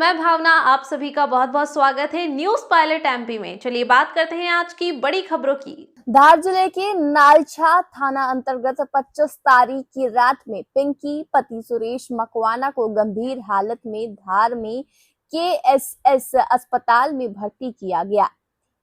मैं भावना, आप सभी का बहुत बहुत स्वागत है न्यूज पायलट एमपी में। चलिए बात करते हैं आज की बड़ी खबरों की। धार जिले के नालछा थाना अंतर्गत 25 तारीख की रात में पिंकी पति सुरेश मकवाना को गंभीर हालत में धार में केएसएस अस्पताल में भर्ती किया गया।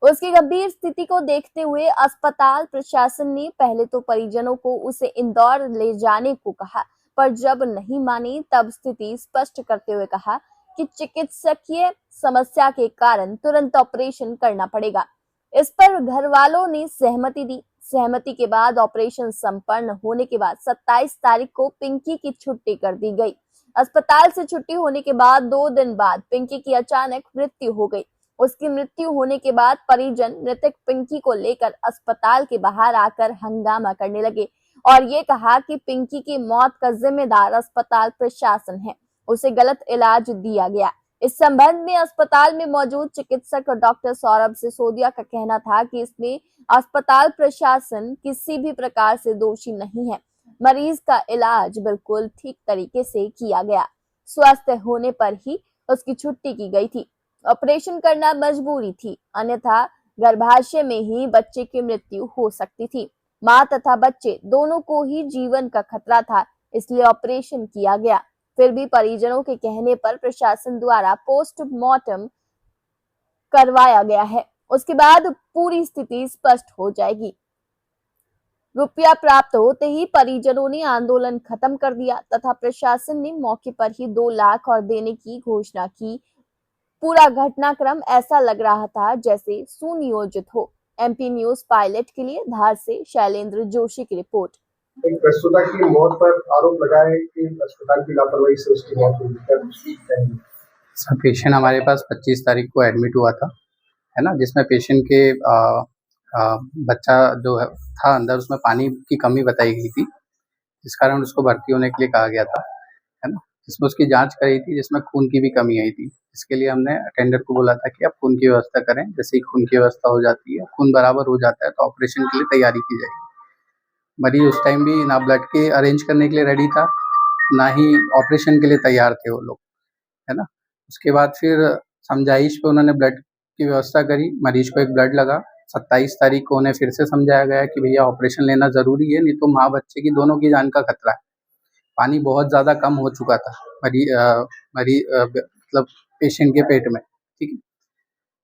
उसकी गंभीर स्थिति को देखते हुए अस्पताल प्रशासन ने पहले तो परिजनों को उसे इंदौर ले जाने को कहा, पर जब नहीं मानी तब स्थिति स्पष्ट करते हुए कहा कि चिकित्सकीय समस्या के कारण तुरंत ऑपरेशन करना पड़ेगा। इस पर घर वालों ने सहमति दी। सहमति के बाद ऑपरेशन संपन्न होने के बाद 27 तारीख को पिंकी की छुट्टी कर दी गई। अस्पताल से छुट्टी होने के बाद 2 दिन बाद पिंकी की अचानक मृत्यु हो गई। उसकी मृत्यु होने के बाद परिजन मृतक पिंकी को लेकर अस्पताल के बाहर आकर हंगामा करने लगे और ये कहा कि पिंकी की मौत का जिम्मेदार अस्पताल प्रशासन है, उसे गलत इलाज दिया गया। इस संबंध में अस्पताल में मौजूद चिकित्सक डॉक्टर सौरभ सिसोदिया का कहना था कि इसमें अस्पताल प्रशासन किसी भी प्रकार से दोषी नहीं है। मरीज का इलाज बिल्कुल ठीक तरीके से किया गया। स्वस्थ होने पर ही उसकी छुट्टी की गई थी। ऑपरेशन करना मजबूरी थी, अन्यथा गर्भाशय में ही बच्चे की मृत्यु हो सकती थी। मां तथा बच्चे दोनों को ही जीवन का खतरा था, इसलिए ऑपरेशन किया गया। फिर भी परिजनों के कहने पर प्रशासन द्वारा पोस्टमार्टम करवाया गया है। उसके बाद पूरी स्थिति स्पष्ट हो जाएगी। रुपया प्राप्त होते ही परिजनों ने आंदोलन खत्म कर दिया तथा प्रशासन ने मौके पर ही 2 लाख और देने की घोषणा की। पूरा घटनाक्रम ऐसा लग रहा था जैसे सुनियोजित हो। एमपी न्यूज पायलट के लिए धार से शैलेंद्र जोशी की रिपोर्ट। एक प्रसूता की मौत पर आरोप लगा है कि अस्पताल की लापरवाही से उसकी मौत हुई है। सर, पेशेंट हमारे पास 25 तारीख को एडमिट हुआ था, है ना, जिसमें पेशेंट के बच्चा जो था अंदर, उसमें पानी की कमी बताई गई थी, जिस कारण उसको भर्ती होने के लिए कहा गया था, है ना। जिसमें उसकी जांच कराई थी, जिसमें खून की भी कमी आई थी। इसके लिए हमने अटेंडर को बोला था कि आप खून की व्यवस्था करें। जैसे ही खून की व्यवस्था हो जाती है, खून बराबर हो जाता है, तो ऑपरेशन के लिए तैयारी की जाएगी। मरीज उस टाइम भी ना ब्लड के अरेंज करने के लिए रेडी था, ना ही ऑपरेशन के लिए तैयार थे वो लोग, है ना। उसके बाद फिर समझाइश पे उन्होंने ब्लड की व्यवस्था करी। मरीज को एक ब्लड लगा। 27 तारीख को उन्हें फिर से समझाया गया कि भैया ऑपरेशन लेना ज़रूरी है, नहीं तो माँ बच्चे की दोनों की जान का खतरा है। पानी बहुत ज़्यादा कम हो चुका था मतलब पेशेंट के पेट में, ठीक है।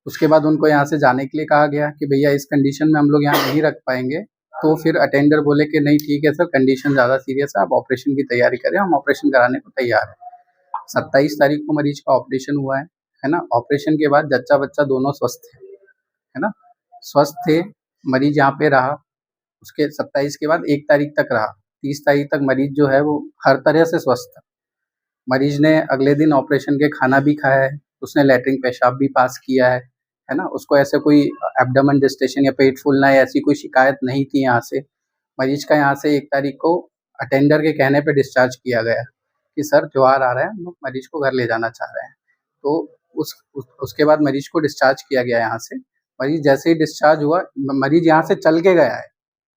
उसके बाद उनको यहाँ से जाने के लिए कहा गया कि भैया इस कंडीशन में हम लोग यहाँ नहीं रख पाएंगे। तो फिर अटेंडर बोले कि नहीं ठीक है सर, कंडीशन ज़्यादा सीरियस है, आप ऑपरेशन की तैयारी करें, हम ऑपरेशन कराने को तैयार हैं। 27 तारीख को मरीज का ऑपरेशन हुआ है ना। ऑपरेशन के बाद जच्चा बच्चा दोनों स्वस्थ थे, है ना, स्वस्थ थे। मरीज यहाँ पे रहा, उसके 27 के बाद 1 तारीख तक रहा। 30 तारीख तक मरीज जो है वो हर तरह से स्वस्थ था। मरीज ने अगले दिन ऑपरेशन के खाना भी खाया है, उसने लैट्रिन पेशाब भी पास किया है ना। उसको ऐसे कोई एब्डोमेन डिस्टेशन या पेट फूलना या ऐसी कोई शिकायत नहीं थी यहाँ से। मरीज का यहाँ से 1 तारीख को अटेंडर के कहने पे डिस्चार्ज किया गया कि सर त्योहार आ रहा है, हम लोग मरीज को घर ले जाना चाह रहे हैं। तो उसके बाद मरीज को डिस्चार्ज किया गया यहाँ से। मरीज जैसे ही डिस्चार्ज हुआ, मरीज यहाँ से चल के गया है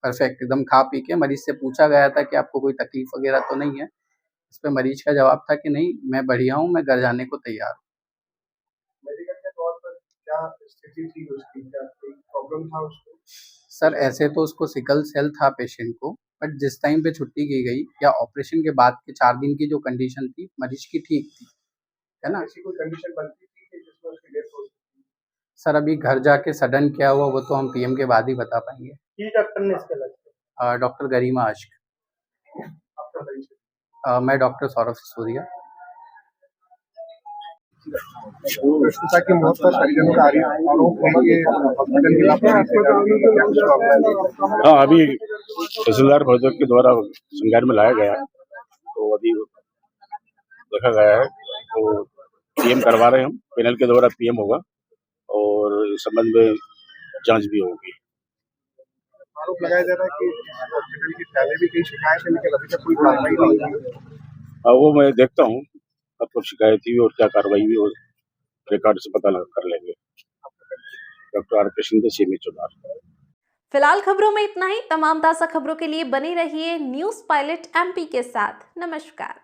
परफेक्ट, एकदम खा पी के। मरीज से पूछा गया था कि आपको कोई तकलीफ वगैरह तो नहीं है। इस पे मरीज का जवाब था कि नहीं, मैं बढ़िया हूँ, मैं घर जाने को तैयार हूँ। मेडिकल के तौर पर क्या स्थिति थी उसकी, क्या कोई प्रॉब्लम था उसको? सर, ऐसे तो उसको सिकल सेल था पेशेंट को, बट जिस टाइम पे छुट्टी की गई या ऑपरेशन के बाद के 4 दिन की जो कंडीशन थी मरीज की, ठीक थी, है ना। ऐसी कोई कंडीशन बनती थी कि जिसमें उसकी डेथ हो सकती? सर, अभी घर जाके सडन क्या हुआ वो तो हम पीएम के बाद ही बता पाएंगे। डॉक्टर ने इसके लगे? डॉक्टर गरिमा आशिक। आपका परिचय? मैं डॉक्टर सौरभ सिसोदिया। प्रसूता की मौत पर परिजनों का आरोप है कि हॉस्पिटल की लापरवाही से। हाँ, अभी तहसीलदार महोदय के द्वारा संज्ञान में लाया गया, तो अभी देखा गया है, तो पीएम करवा रहे हैं हम। पैनल के द्वारा पीएम होगा और इस संबंध में जांच भी होगी। आरोप लगाया जा रहा है कि हॉस्पिटल की पहले भी कई शिकायत है, लेकिन अभी तक कोई कार्रवाई नहीं हुई। वो मैं देखता हूँ अब कब शिकायत हुई और क्या कार्रवाई हुई, और रिकॉर्ड से पता कर लेंगे। डॉक्टर आर कृष्ण सीएमएचओ धार। फिलहाल खबरों में इतना ही। तमाम ताज़ा खबरों के लिए बने रहिए न्यूज पायलट एमपी के साथ। नमस्कार।